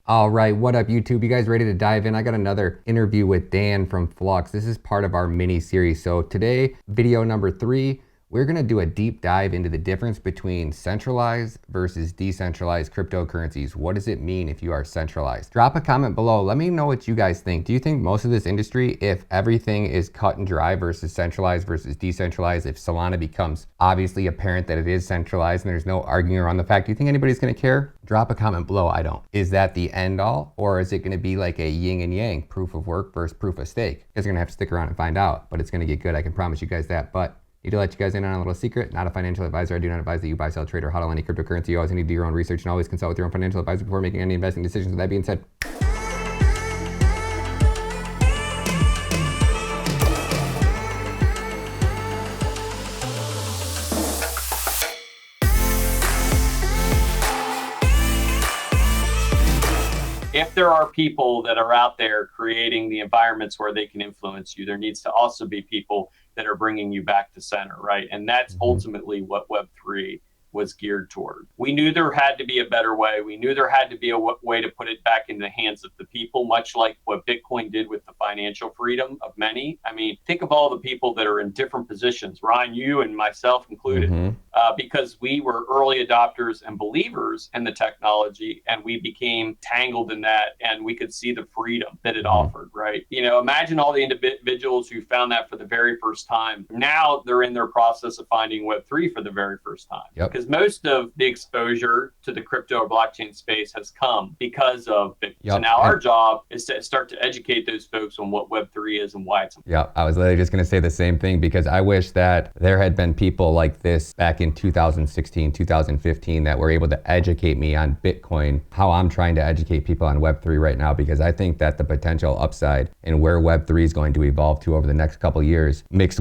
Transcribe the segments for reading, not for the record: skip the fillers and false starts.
All right, what up YouTube? You guys ready to dive in? I got another interview with Dan from Flux. This is part of our mini series. So today, video number 3, we're gonna do a deep dive into the difference between centralized versus decentralized cryptocurrencies. What does it mean if you are centralized? Drop a comment below. Let me know what you guys think. Do you think most of this industry, if everything is cut and dry versus centralized versus decentralized, if Solana becomes obviously apparent that it is centralized and there's no arguing around the fact, do you think anybody's gonna care? Drop a comment below, I don't. Is that the end all? Or is it gonna be like a yin and yang, proof of work versus proof of stake? You guys are gonna have to stick around and find out, but it's gonna get good, I can promise you guys that. But need to let you guys in on a little secret. Not a financial advisor. I do not advise that you buy, sell, trade, or hodl any cryptocurrency. You always need to do your own research and always consult with your own financial advisor before making any investing decisions. With that being said, if there are people that are out there creating the environments where they can influence you, there needs to also be people that are bringing you back to center, right? And that's ultimately what Web3 was geared toward. We knew there had to be a better way. We knew there had to be a way to put it back in the hands of the people, much like what Bitcoin did with the financial freedom of many. I mean, think of all the people that are in different positions, Ryan, you and myself included, because we were early adopters and believers in the technology, and we became tangled in that, and we could see the freedom that it offered, right? You know, imagine all the individuals who found that for the very first time. Now they're in their process of finding Web3 for the very first time. Because most of the exposure to the crypto or blockchain space has come because of Bitcoin. So now our job is to start to educate those folks on what Web3 is and why it's important. I was literally just gonna say the same thing, because I wish that there had been people like this back in 2016, 2015 that were able to educate me on Bitcoin, how I'm trying to educate people on Web3 right now, because I think that the potential upside and where Web3 is going to evolve to over the next couple years, mix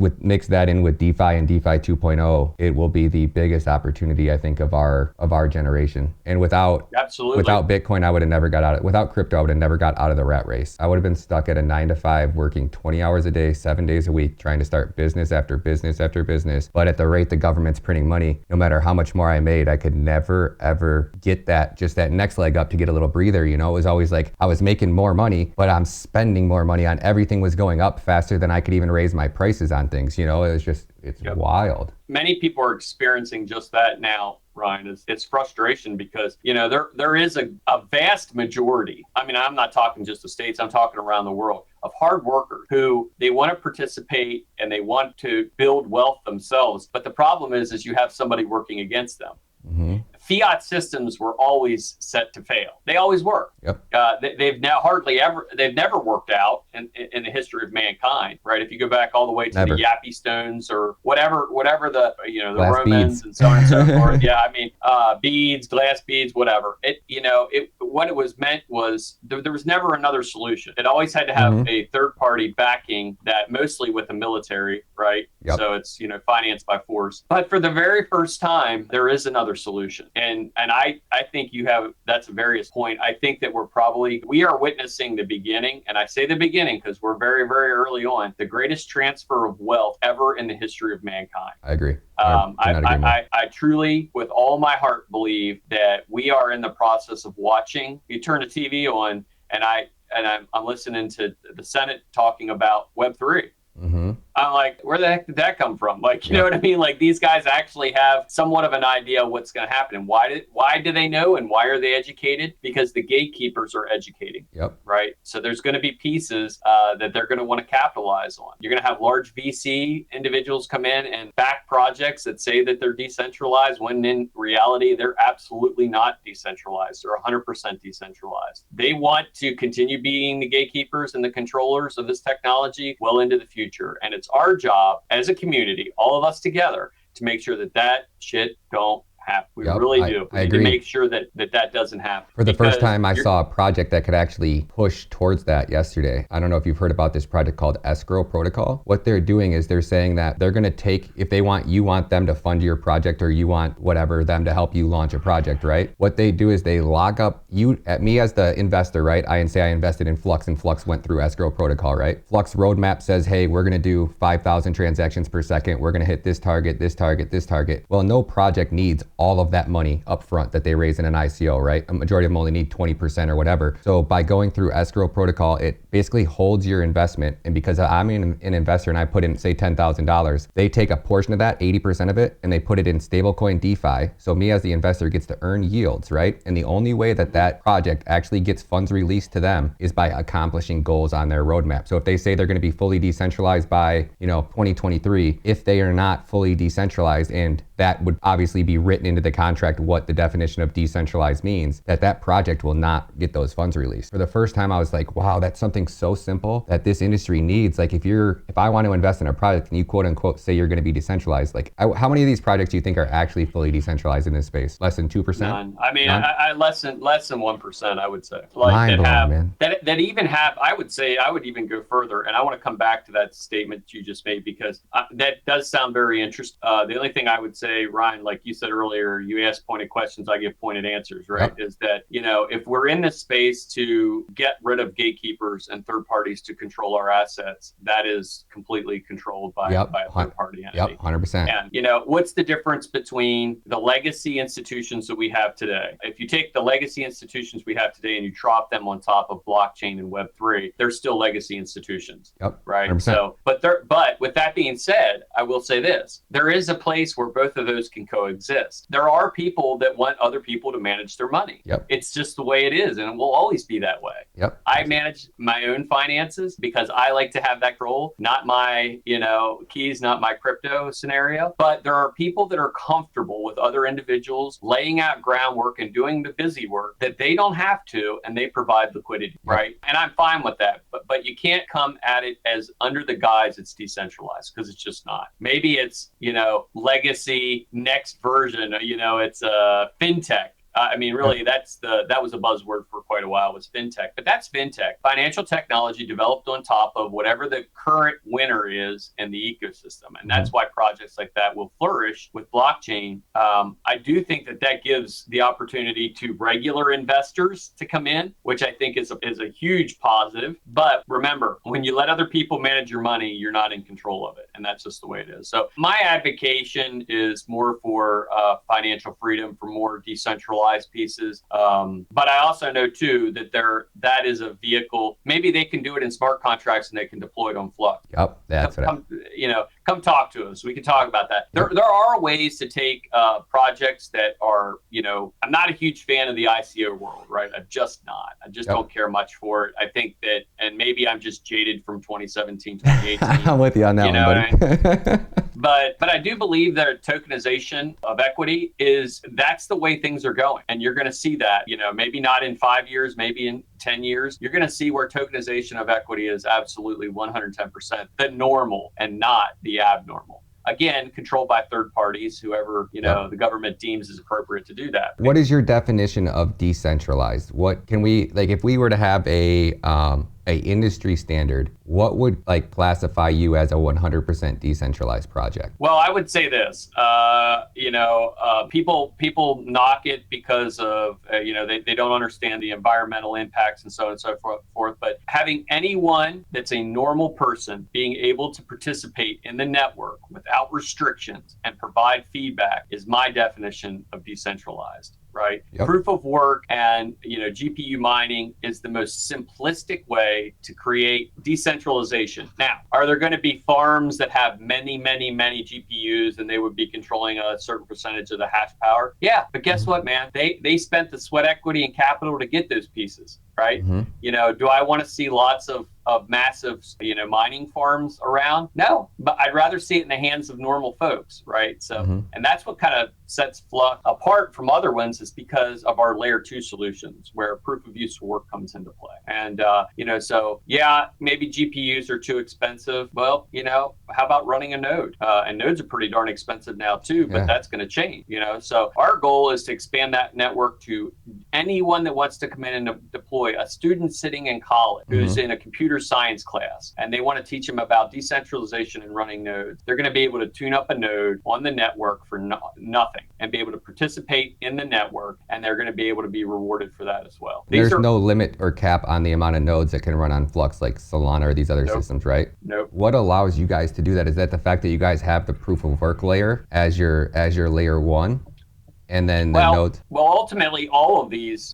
that in with DeFi and DeFi 2.0, it will be the biggest opportunity, I think, of our generation. And without Bitcoin, I would have never got out of it. Without crypto, I would have never got out of the rat race. I would have been stuck at a 9 to 5, working 20 hours a day, 7 days a week, trying to start business after business after business. But at the rate the government's printing money, no matter how much more I made, I could never ever get that next leg up to get a little breather. You know, it was always like I was making more money, but I'm spending more money on everything was going up faster than I could even raise my prices on things. You know, it was just, it's wild. Many people are experiencing just that now, Ryan. It's frustration because, you know, there is a vast majority, I mean, I'm not talking just the States, I'm talking around the world, of hard workers who they want to participate and they want to build wealth themselves. But the problem is you have somebody working against them. Fiat systems were always set to fail. They always were. They've never worked out in the history of mankind, right? If you go back all the way to the Yappy Stones or whatever the, you know, the glass Romans beads and so on and so forth. I mean, beads, glass beads, whatever. What it was meant was there was never another solution. It always had to have a third party backing that, mostly with the military, right? So it's, you know, financed by force. But for the very first time, there is another solution. And I think that's a various point. I think that we are witnessing the beginning, and I say the beginning because we're very, very early on, the greatest transfer of wealth ever in the history of mankind. I agree. I truly, with all my heart, believe that we are in the process of watching. You turn the TV on, and I'm listening to the Senate talking about Web3. I'm like, where the heck did that come from? Like, you know what I mean? Like, these guys actually have somewhat of an idea of what's going to happen. And why do they know, and why are they educated? Because the gatekeepers are educating, right? So there's going to be pieces that they're going to want to capitalize on. You're going to have large VC individuals come in and back projects that say that they're decentralized, when in reality, they're absolutely not decentralized. They're 100% decentralized. They want to continue being the gatekeepers and the controllers of this technology well into the future. And it's our job as a community, all of us together, to make sure that shit don't happen. We really do. We need to make sure that doesn't happen. For the first time, I saw a project that could actually push towards that yesterday. I don't know if you've heard about this project called Escrow Protocol. What they're doing is they're saying that they're going to take, if you want them to fund your project, or you want whatever, them to help you launch a project, right? What they do is they log up me as the investor, right? I invested in Flux, and Flux went through Escrow Protocol, right? Flux roadmap says, hey, we're going to do 5,000 transactions per second. We're going to hit this target, this target, this target. Well, no project needs all of that money up front that they raise in an ICO, right? A majority of them only need 20% or whatever. So by going through escrow protocol, it basically holds your investment. And because I'm an investor and I put in, say, $10,000, they take a portion of that, 80% of it, and they put it in stablecoin DeFi. So me as the investor gets to earn yields, right? And the only way that that project actually gets funds released to them is by accomplishing goals on their roadmap. So if they say they're going to be fully decentralized by, 2023, if they are not fully decentralized, and that would obviously be written into the contract what the definition of decentralized means, that project will not get those funds released. For the first time, I was like, wow, that's something so simple that this industry needs. Like if I want to invest in a project and you quote unquote say you're going to be decentralized, like how many of these projects do you think are actually fully decentralized in this space? Less than 2%? None. I mean, I less than 1%, I would say. Mind blowing, man. That even have, I would say, I would even go further, and I want to come back to that statement you just made because that does sound very interesting. The only thing I would say, Ryan, like you said earlier, you ask pointed questions, I give pointed answers, right? Yep. Is that, if we're in this space to get rid of gatekeepers and third parties to control our assets, that is completely controlled by a third party entity. Yep, 100%. And, what's the difference between the legacy institutions that we have today? If you take the legacy institutions we have today and you drop them on top of blockchain and Web3, they're still legacy institutions. Yep, right? 100%. So, but with that being said, I will say this: there is a place where both of those can coexist. There are people that want other people to manage their money. Yep. It's just the way it is, and it will always be that way. Yep. I manage my own finances because I like to have that control, not my, keys, not my crypto scenario. But there are people that are comfortable with other individuals laying out groundwork and doing the busy work that they don't have to, and they provide liquidity, right? And I'm fine with that. But you can't come at it as under the guise it's decentralized, because it's just not. Maybe it's, legacy next version, it's fintech. Really, that was a buzzword for quite a while, was fintech. But that's fintech, financial technology developed on top of whatever the current winner is in the ecosystem. And that's why projects like that will flourish with blockchain. I do think that gives the opportunity to regular investors to come in, which I think is a huge positive. But remember, when you let other people manage your money, you're not in control of it. And that's just the way it is. So my advocation is more for financial freedom, for more decentralized pieces. But I also know too that is a vehicle. Maybe they can do it in smart contracts and they can deploy it on Flux. Yep, that's come talk to us. We can talk about that. There are ways to take projects that are, I'm not a huge fan of the ICO world, right? I'm just not. I just don't care much for it. I think that, and maybe I'm just jaded from 2017, 2018. I'm with you on that one, buddy. But I do believe that tokenization of equity that's the way things are going. And you're going to see that, maybe not in 5 years, maybe in 10 years, you're going to see where tokenization of equity is absolutely 110% the normal and not the abnormal. Again, controlled by third parties, whoever, the government deems is appropriate to do that. What is your definition of decentralized? What can we, if we were to have a industry standard, what would classify you as a 100% decentralized project? Well, I would say this, people knock it because of, they don't understand the environmental impacts and so on and so forth. But having anyone that's a normal person being able to participate in the network without restrictions and provide feedback is my definition of decentralized. Right? Yep. Proof of work and GPU mining is the most simplistic way to create decentralization. Now, are there going to be farms that have many, many, many GPUs and they would be controlling a certain percentage of the hash power? Yeah, but guess what, man? They spent the sweat equity and capital to get those pieces, right? Do I want to see lots of massive, mining farms around? No, but I'd rather see it in the hands of normal folks, right? So, and that's what kind of sets Flux apart from other ones, is because of our layer 2 solutions where proof of use work comes into play. And, so yeah, maybe GPUs are too expensive. Well, how about running a node? And nodes are pretty darn expensive now too, but that's going to change, So our goal is to expand that network to anyone that wants to come in and deploy. A student sitting in college who's in a computer science class and they want to teach them about decentralization and running nodes. They're going to be able to tune up a node on the network for nothing and be able to participate in the network, and they're going to be able to be rewarded for that as well. There's no limit or cap on the amount of nodes that can run on Flux like Solana or these other systems, right? Nope. What allows you guys to do that? Is that the fact that you guys have the proof of work layer as your layer 1? and then the Well, nodes. well, ultimately, all of these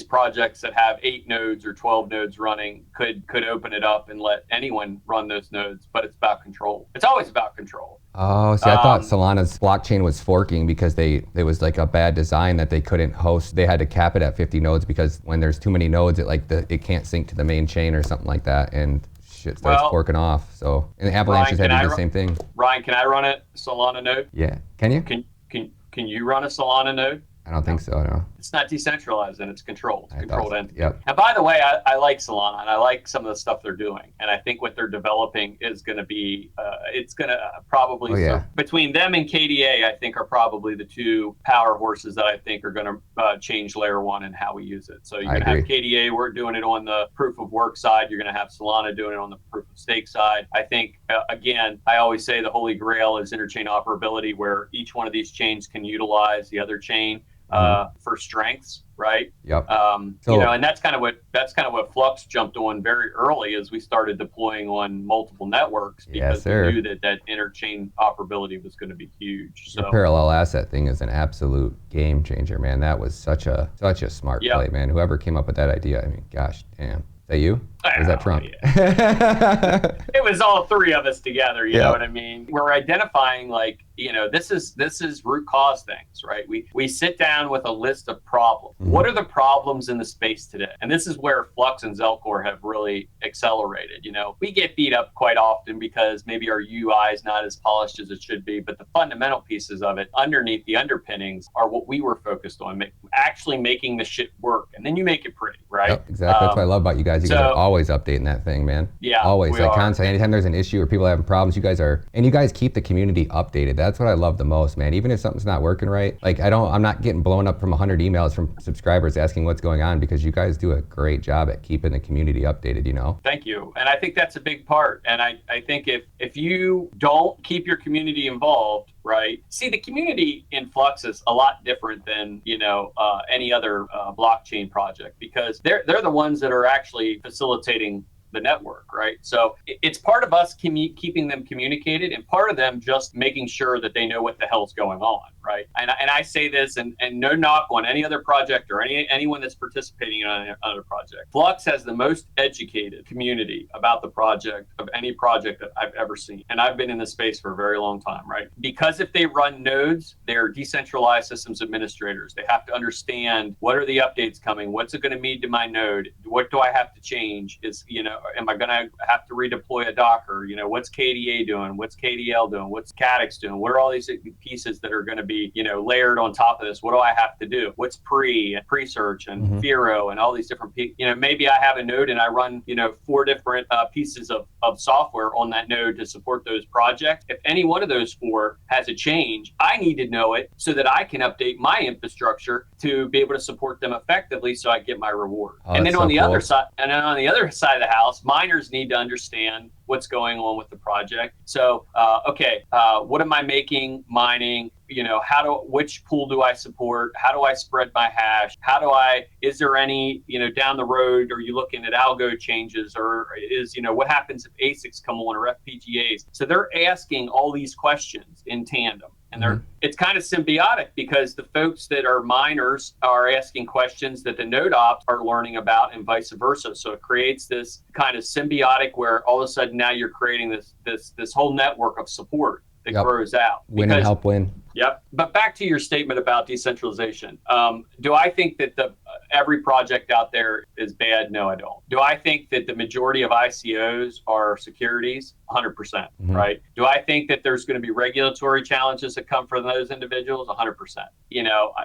projects that have 8 nodes or 12 nodes running could open it up and let anyone run those nodes. But it's about control. It's always about control. Oh, see, I thought Solana's blockchain was forking because it was like a bad design that they couldn't host. They had to cap it at 50 nodes because when there's too many nodes, it can't sync to the main chain or something like that, and shit starts forking off. So, and Avalanche has had to do the same thing. Ryan, can I run a Solana node? Yeah, can you? Can you run a Solana node? I don't think so, no. It's not decentralized and it's controlled. It's controlled entity. Yep. And by the way, I like Solana and I like some of the stuff they're doing. And I think what they're developing is going to be, it's going to probably, between them and KDA, I think are probably the two power horses that I think are going to change layer one and how we use it. So you're going to have KDA, we're doing it on the proof of work side. You're going to have Solana doing it on the proof of stake side. I think, again, I always say the holy grail is interchain operability, where each one of these chains can utilize the other chain for strengths, right? Yep. And that's kind of what Flux jumped on very early as we started deploying on multiple networks, because we knew that interchain operability was going to be huge. So your parallel asset thing is an absolute game changer, man. That was such a smart play, man. Whoever came up with that idea, I mean, gosh, damn. Is that you? Or is that Trump? Yeah. It was all three of us together, you know what I mean? We're identifying, like, this is root cause things, right? We sit down with a list of problems. What are the problems in the space today? And this is where Flux and Zelcore have really accelerated. We get beat up quite often because maybe our UI is not as polished as it should be, but the fundamental pieces of it underneath the underpinnings are what we were focused on, actually making the shit work. And then you make it pretty, right? Yep, exactly. That's what I love about you guys. You guys are always updating that thing, man. Yeah. Always. Like constantly. Anytime there's an issue or people are having problems, you guys keep the community updated. That's what I love the most, man. Even if something's not working right, like I'm not getting blown up from 100 emails from subscribers asking what's going on, because you guys do a great job at keeping the community updated, Thank you. And I think that's a big part. And I think if you don't keep your community involved, right? See, the community in Flux is a lot different than, any other blockchain project, because they're the ones that are actually facilitating the network, right? So it's part of us keeping them communicated, and part of them just making sure that they know what the hell's going on, right? And I say this, and no knock on any other project or anyone that's participating in another project. Flux has the most educated community about the project of any project that I've ever seen. And I've been in this space for a very long time, right? Because if they run nodes, they're decentralized systems administrators. They have to understand, what are the updates coming? What's it going to mean to my node? What do I have to change? Am I going to have to redeploy a Docker? What's KDA doing? What's KDL doing? What's Cadix doing? What are all these pieces that are going to be, layered on top of this? What do I have to do? What's pre-search and Firo and all these different pieces? Maybe I have a node and I run, 4 different pieces of software on that node to support those projects. If any one of those 4 has a change, I need to know it so that I can update my infrastructure to be able to support them effectively, so I get my reward. And then on the other side of the house, miners need to understand what's going on with the project. So, what am I making mining? Which pool do I support? How do I spread my hash? Is there any, down the road, are you looking at algo changes, or what happens if ASICs come on, or FPGAs? So they're asking all these questions in tandem. And it's kind of symbiotic, because the folks that are miners are asking questions that the node ops are learning about, and vice versa. So it creates this kind of symbiotic where all of a sudden now you're creating this whole network of support that grows out. Win and help win. Yep. But back to your statement about decentralization. Do I think that every project out there is bad? No, I don't. Do I think that the majority of ICOs are securities? 100%, right? Do I think that there's going to be regulatory challenges that come from those individuals? 100%.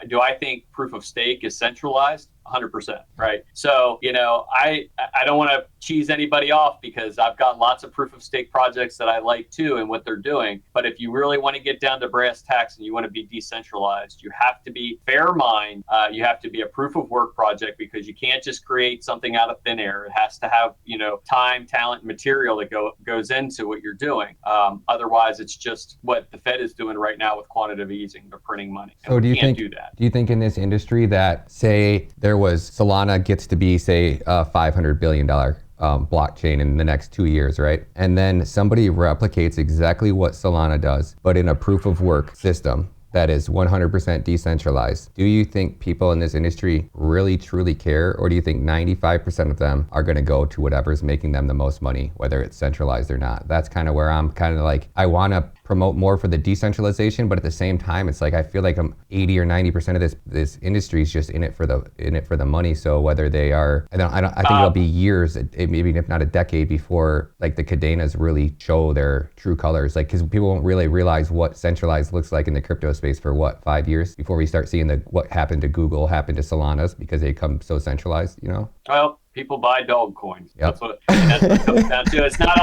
Do I think proof of stake is centralized? 100%, right? So, I don't want to cheese anybody off, because I've got lots of proof of stake projects that I like too, and what they're doing. But if you really want to get down to brass tacks and you want to be decentralized, you have to be fair mind. You have to be a proof of work project, because you can't just create something out of thin air. It has to have, time, talent, material that goes into what you're doing. Otherwise, it's just what the Fed is doing right now with quantitative easing. They're printing money. So do you think in this industry that, say, Solana gets to be, say, a $500 billion blockchain in the next 2 years, right? And then somebody replicates exactly what Solana does, but in a proof of work system, that is 100% decentralized, do you think people in this industry really truly care, or do you think 95% of them are going to go to whatever's making them the most money, whether it's centralized or not? That's kind of where I'm kind of like, I want to promote more for the decentralization, but at the same time, it's like I feel like I'm 80 or 90% of this industry is just in it for the money. So whether they are, I think it'll be years, maybe if not a decade, before like the cadenas really show their true colors. Like, because people won't really realize what centralized looks like in the crypto space for what, 5 years before we start seeing what happened to Google happen to Solana's because they come so centralized, you know? Well, people buy dog coins. Yep. That's what it comes down to. It's not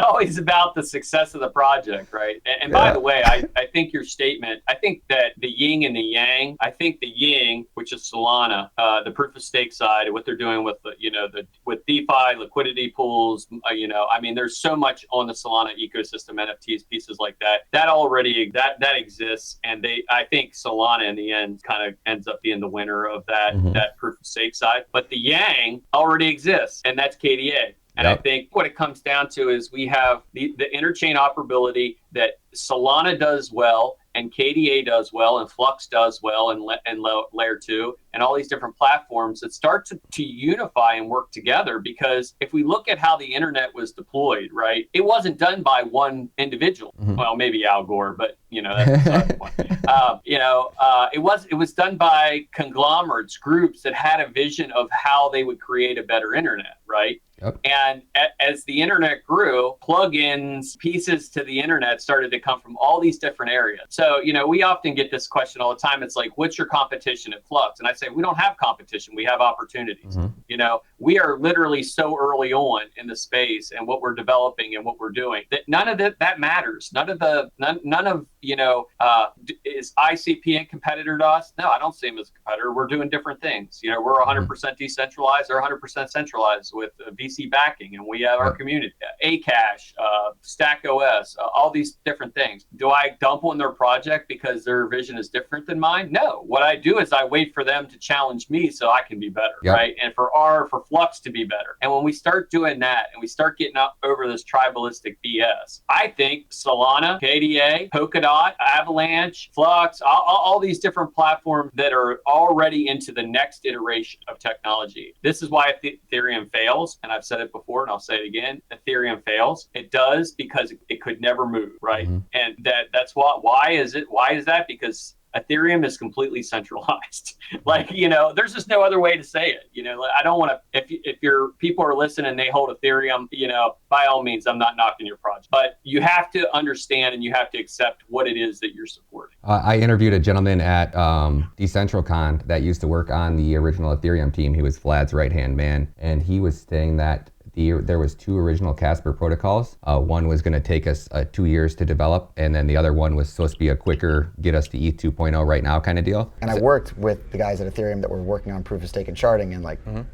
always about the success of the project, right? And by the way, I think your statement, I think that the yin and the yang, I think the yin, which is Solana, the proof of stake side, and what they're doing with with DeFi liquidity pools, I mean, there's so much on the Solana ecosystem, NFTs, pieces like that already that exists, and I think Solana in the end kind of ends up being the winner of that proof of stake side. But the yang already exists, and that's KDA. And I think what it comes down to is we have the interchain operability that Solana does well, and KDA does well, and Flux does well, and Layer 2, and all these different platforms that start to unify and work together. Because if we look at how the internet was deployed, right, it wasn't done by one individual. Well, maybe Al Gore, but that's beside the point. It was done by conglomerates, groups that had a vision of how they would create a better internet, right? Yep. And as the internet grew, plugins, pieces to the internet started to come from all these different areas. So, we often get this question all the time. It's like, what's your competition at Flux? And I say, we don't have competition. We have opportunities. We are literally so early on in the space and what we're developing and what we're doing that none of that matters. None of is ICP a competitor to us? No, I don't see him as a competitor. We're doing different things. We're 100% decentralized or 100% centralized with VC backing, and we have our community, Akash, Stack OS, all these different things. Do I dump on their project because their vision is different than mine? No. What I do is I wait for them to challenge me so I can be better, right? And for Flux to be better. And when we start doing that and we start getting up over this tribalistic BS, I think Solana, KDA, Polkadot, Avalanche, Flux, all these different platforms that are already into the next iteration of technology. This is why Ethereum fails, and I've said it before and I'll say it again. Ethereum fails. It does because it could never move, right? And that's why is that? Because Ethereum is completely centralized. There's just no other way to say it. I don't want to, if your people are listening and they hold Ethereum, by all means, I'm not knocking your project, but you have to understand and you have to accept what it is that you're supporting. I interviewed a gentleman at DecentralCon that used to work on the original Ethereum team. He was Vlad's right-hand man, and he was saying that there was 2 original Casper protocols. One was going to take us 2 years to develop, and then the other one was supposed to be a quicker, get us to ETH 2.0 right now kind of deal. And I worked with the guys at Ethereum that were working on proof of stake and sharding, and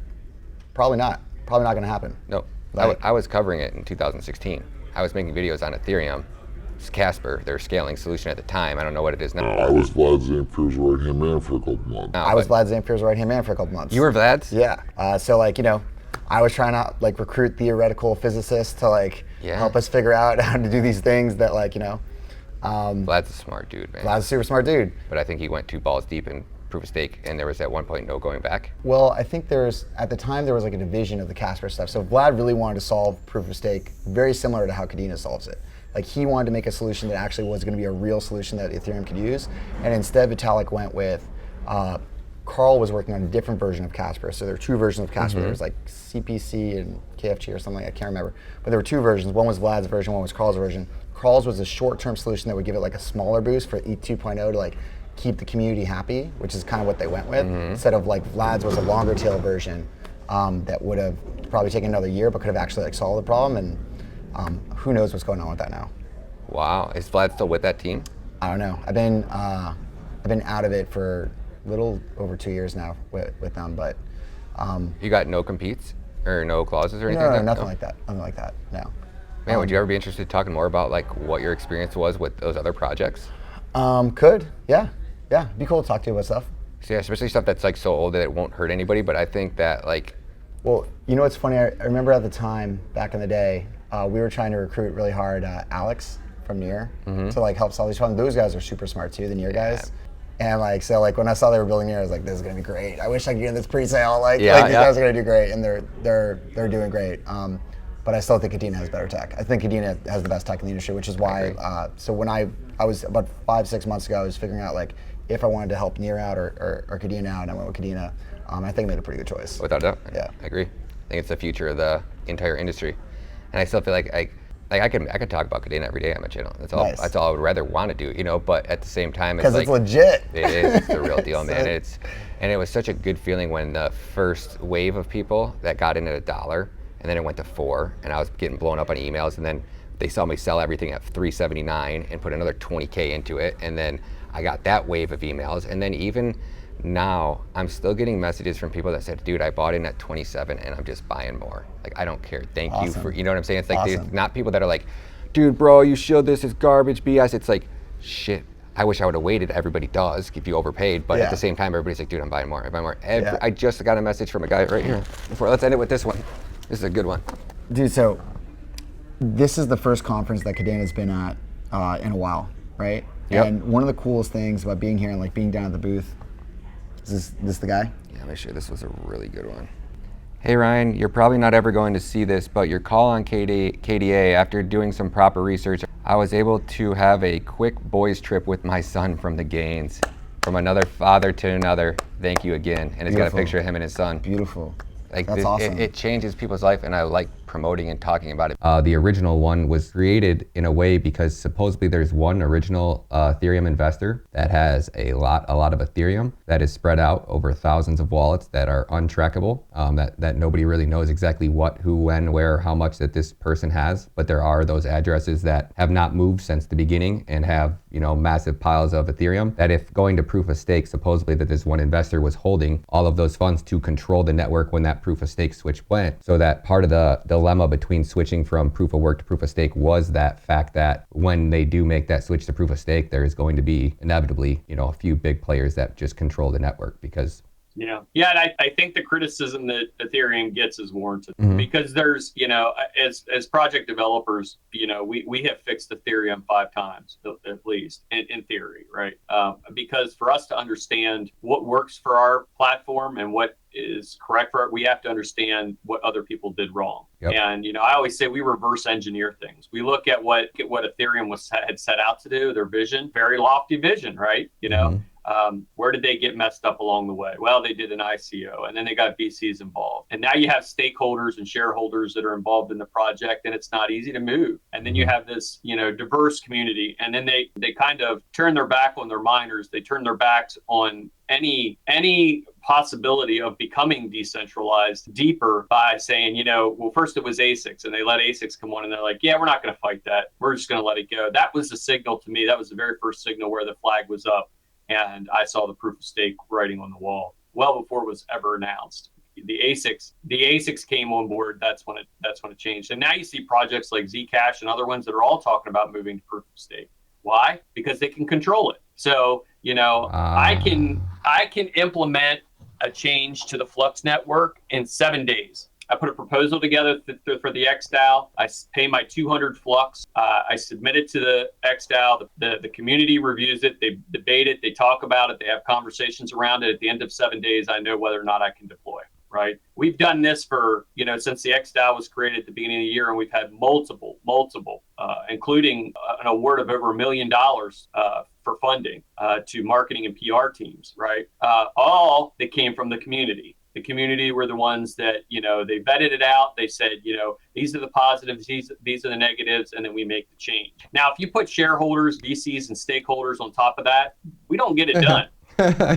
probably not going to happen. No, I was covering it in 2016. I was making videos on Ethereum. It's Casper, their scaling solution at the time. I don't know what it is now. I was Vlad Zampier's right-hand man for a couple months. I was Vlad Zampier's right-hand man for a couple months. You were Vlad's? Yeah. I was trying to recruit theoretical physicists to help us figure out how to do these things that Vlad's a smart dude, man. Vlad's a super smart dude. But I think he went 2 balls deep in proof of stake, and there was at one point no going back. Well, I think at the time there was a division of the Casper stuff. So Vlad really wanted to solve proof of stake very similar to how Kadena solves it. He wanted to make a solution that actually was going to be a real solution that Ethereum could use, and instead Vitalik went with Carl was working on a different version of Casper. So there were 2 versions of Casper. There was CPC and KFG or something, I can't remember. But there were 2 versions. One was Vlad's version, one was Carl's version. Carl's was a short-term solution that would give it a smaller boost for ETH 2.0 to keep the community happy, which is kind of what they went with. Instead of Vlad's was a longer tail version that would have probably taken another year, but could have actually solved the problem. And who knows what's going on with that now. Wow, is Vlad still with that team? I don't know. I've been out of it for little over 2 years now with them, but you got no competes or no clauses or anything? No, like that? nothing like that. Nothing like that. No. Man, would you ever be interested in talking more about what your experience was with those other projects? Could. Yeah. It'd be cool to talk to you about stuff. So yeah, especially stuff that's so old that it won't hurt anybody. But I think that Well, what's funny? I remember at the time back in the day, we were trying to recruit really hard Alex from Near to like help solve these problems. Those guys are super smart too, the Near guys. And like, so like when I saw they were building Near, I was like, this is gonna be great. I wish I could get in this pre-sale. Like, these guys are gonna do great, and they're doing great. But I still think Kadena has better tech. I think Kadena has the best tech in the industry, which is why. So when I was about 5-6 months ago, I was figuring out like if I wanted to help Near out or Kadena out, and I went with Kadena. I think I made a pretty good choice. Without a doubt. Yeah, I agree. I think it's the future of the entire industry, and I still feel like I could talk about Kadena every day on my channel. That's all. Nice. That's all I would rather want to do, you know. But at the same time, it's like it's legit. It is. It's the real deal, man. And it was such a good feeling when the first wave of people that got in at $1, and then it went to $4, and I was getting blown up on emails, and then they saw me sell everything at $3.79 and put another $20K into it, and then I got that wave of emails, and then even now I'm still getting messages from people that said, dude, I bought in at 27 and I'm just buying more. Like, I don't care. Thank you for, you know what I'm saying? It's like, they're not people that are like, dude, bro, you showed this, it's garbage, BS. It's like, shit, I wish I would have waited. Everybody does if you overpaid, but at the same time, everybody's like, dude, I'm buying more, I'm buying more. I just got a message from a guy right here. Let's end it with this one. This is a good one. Dude, so this is the first conference that Kadena's been at in a while, right? Yep. And one of the coolest things about being here and like being down at the booth, is this the guy? Yeah, make sure this was a really good one. Hey Ryan, you're probably not ever going to see this, but your call on KDA, after doing some proper research, I was able to have a quick boys trip with my son from the Gaines. From another father to another, thank you again. And it's got a picture of him and his son. Beautiful. Like That's awesome. It changes people's life, and I like promoting and talking about it. The original one was created in a way because supposedly there's one original Ethereum investor that has a lot of Ethereum that is spread out over thousands of wallets that are untrackable, that nobody really knows exactly what, who, when, where, how much that this person has. But there are those addresses that have not moved since the beginning and have, you know, massive piles of Ethereum that, if going to proof of stake, supposedly that this one investor was holding all of those funds to control the network when that proof of stake switch went. So that part of the dilemma between switching from proof of work to proof of stake was that fact that when they do make that switch to proof of stake, there is going to be inevitably, you know, a few big players that just control the network because Yeah, and I think the criticism that Ethereum gets is warranted because there's, you know, as project developers, you know, we have fixed Ethereum 5 times at least in theory, right? Because for us to understand what works for our platform and what is correct for it, we have to understand what other people did wrong. Yep. And, you know, I always say we reverse engineer things. We look at what Ethereum had set out to do, their vision, very lofty vision, right? You know, where did they get messed up along the way? Well, they did an ICO and then they got VCs involved. And now you have stakeholders and shareholders that are involved in the project, and it's not easy to move. And then you have this, you know, diverse community. And then they kind of turn their back on their miners. They turn their backs on any possibility of becoming decentralized deeper by saying, you know, well, first it was ASICs, and they let ASICs come on, and they're like, yeah, we're not going to fight that. We're just going to let it go. That was the signal to me. That was the very first signal where the flag was up, and I saw the proof of stake writing on the wall well before it was ever announced. The ASICs came on board. That's when it changed. And now you see projects like Zcash and other ones that are all talking about moving to proof of stake. Why? Because they can control it. So, you know, I can implement a change to the Flux network in 7 days. I put a proposal together for the XDAO. I pay my 200 Flux. I submit it to the XDAO. The community reviews it. They debate it. They talk about it. They have conversations around it. At the end of 7 days, I know whether or not I can deploy. Right. We've done this for, you know, since the XDAO was created at the beginning of the year, and we've had multiple, including an award of over $1 million for funding to marketing and PR teams. Right. All that came from the community. The community were the ones that, you know, they vetted it out. They said, you know, these are the positives, these are the negatives, and then we make the change. Now, if you put shareholders, VCs, and stakeholders on top of that, we don't get it done.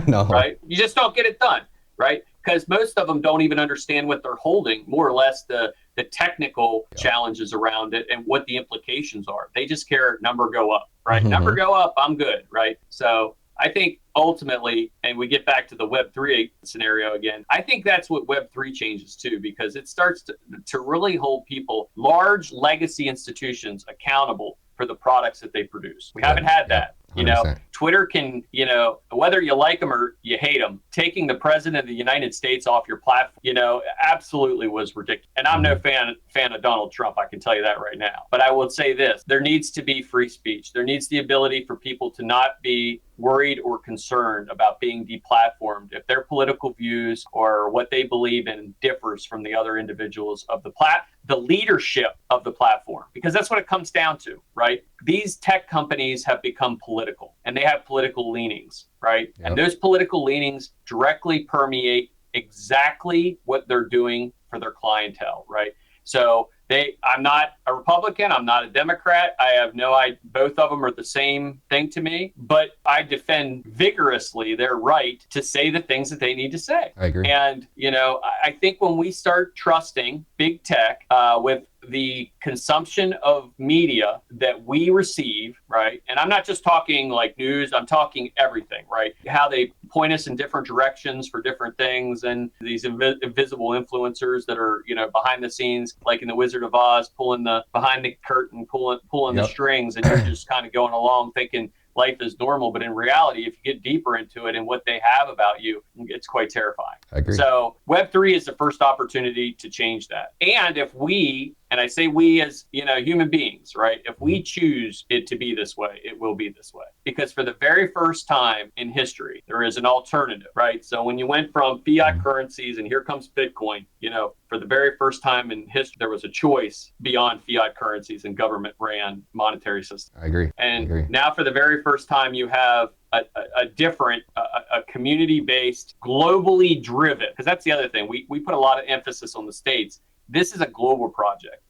No. Right. You just don't get it done. Right. Because most of them don't even understand what they're holding, more or less the technical challenges around it and what the implications are. They just care number go up, right? Number go up, I'm good, right? So I think ultimately, and we get back to the Web3 scenario again, I think that's what Web3 changes too, because it starts to really hold people, large legacy institutions, accountable for the products that they produce. We haven't had that. You know, 100%. Twitter can, you know, whether you like them or you hate them, taking the president of the United States off your platform, you know, absolutely was ridiculous. And I'm no fan of Donald Trump, I can tell you that right now. But I will say this, there needs to be free speech. There needs the ability for people to not be worried or concerned about being deplatformed if their political views or what they believe in differs from the other individuals of the leadership of the platform, because that's what it comes down to, right? These tech companies have become political and they have political leanings, right? Yep. And those political leanings directly permeate exactly what they're doing for their clientele, right? So I'm not a Republican, I'm not a Democrat. I have no idea. Both of them are the same thing to me, but I defend vigorously their right to say the things that they need to say. I agree. And, you know, I think when we start trusting big tech with the consumption of media that we receive, right? And I'm not just talking like news, I'm talking everything, right? How they point us in different directions for different things, and these invisible influencers that are, you know, behind the scenes, like in the Wizard of Oz, pulling the behind the curtain, pulling the strings, and you're just kind of going along thinking life is normal. But in reality, if you get deeper into it and what they have about you, it's quite terrifying. I agree. So Web3 is the first opportunity to change that. And if we, and I say we as, you know, human beings, right? If we choose it to be this way, it will be this way. Because for the very first time in history, there is an alternative, right? So when you went from fiat currencies and here comes Bitcoin, you know, for the very first time in history, there was a choice beyond fiat currencies and government ran monetary system. I agree. And now for the very first time, you have a different, community-based, globally driven, because that's the other thing. We put a lot of emphasis on the States. This is a global project.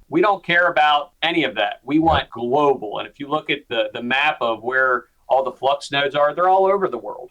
We don't care about any of that. We want global. And if you look at the map of where all the Flux nodes are, they're all over the world.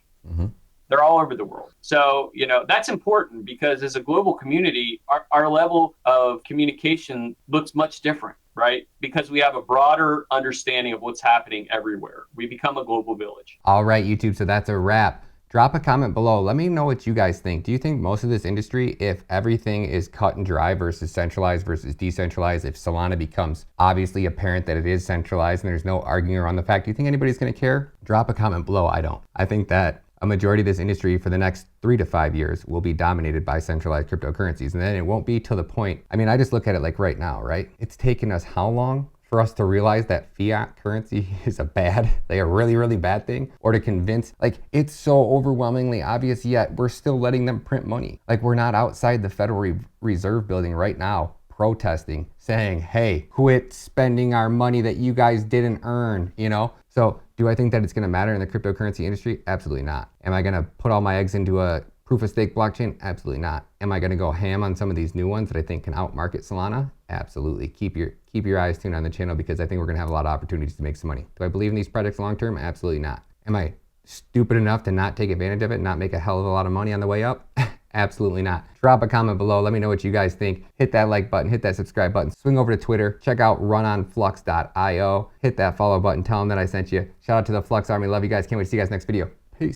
They're all over the world. So, you know, that's important because as a global community, our level of communication looks much different, right? Because we have a broader understanding of what's happening everywhere. We become a global village. All right, YouTube, so that's a wrap. Drop a comment below. Let me know what you guys think. Do you think most of this industry, if everything is cut and dry versus centralized versus decentralized, if Solana becomes obviously apparent that it is centralized and there's no arguing around the fact, do you think anybody's gonna care? Drop a comment below. I don't. I think that a majority of this industry for the next 3 to 5 years will be dominated by centralized cryptocurrencies. And then it won't be till the point, I mean, I just look at it like right now, right? It's taken us how long for us to realize that fiat currency is like a really, really bad thing, or to convince, like, it's so overwhelmingly obvious, yet we're still letting them print money. Like, we're not outside the Federal Reserve building right now protesting, saying, hey, quit spending our money that you guys didn't earn, you know? So do I think that it's gonna matter in the cryptocurrency industry? Absolutely not. Am I gonna put all my eggs into a proof of stake blockchain? Absolutely not. Am I gonna go ham on some of these new ones that I think can outmarket Solana? Absolutely. Keep your eyes tuned on the channel because I think we're gonna have a lot of opportunities to make some money. Do I believe in these projects long-term? Absolutely not. Am I stupid enough to not take advantage of it and not make a hell of a lot of money on the way up? Absolutely not. Drop a comment below. Let me know what you guys think. Hit that like button, hit that subscribe button, swing over to Twitter, check out runonflux.io, hit that follow button, tell them that I sent you. Shout out to the Flux Army. Love you guys. Can't wait to see you guys next video. Peace.